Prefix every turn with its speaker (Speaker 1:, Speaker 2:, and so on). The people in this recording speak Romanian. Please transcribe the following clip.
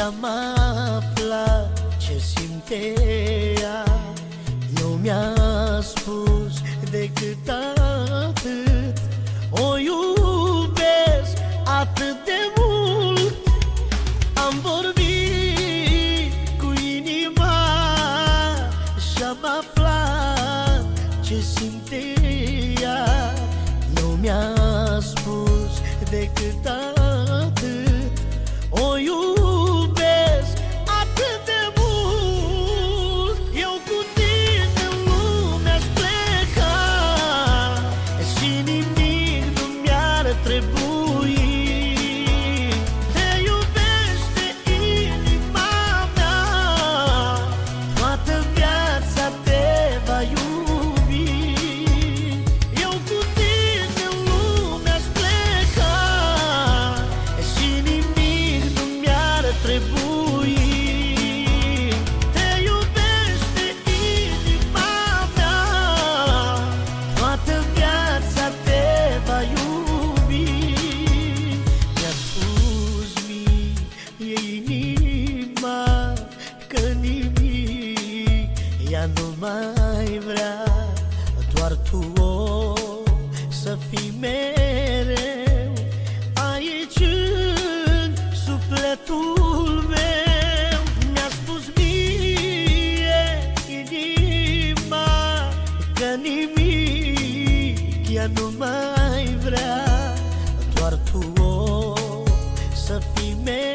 Speaker 1: Și-am aflat ce simte ea. Nu mi-a spus decât atât: o iubesc atât de mult. Am vorbit cu inima și-am aflat ce simte ea. Nu mi-a spus decât atât: o iubesc atât de mult. Eu cu tine în lume aș pleca și nimic nu mi-ar trebui. Te iubește inima mea, toată viața te va iubi. Eu cu tine în lume aș pleca și nimic nu mi-ar trebui. Te iubește inima mea, toată viața te va iubi. Mi-a spus mie inima că nimic ea nu mai vrea, doar tu o să fii mereu aici în sufletul meu. Mi-a spus mie inima că nimic ea nu mai vrea, doar tu o să fii mereu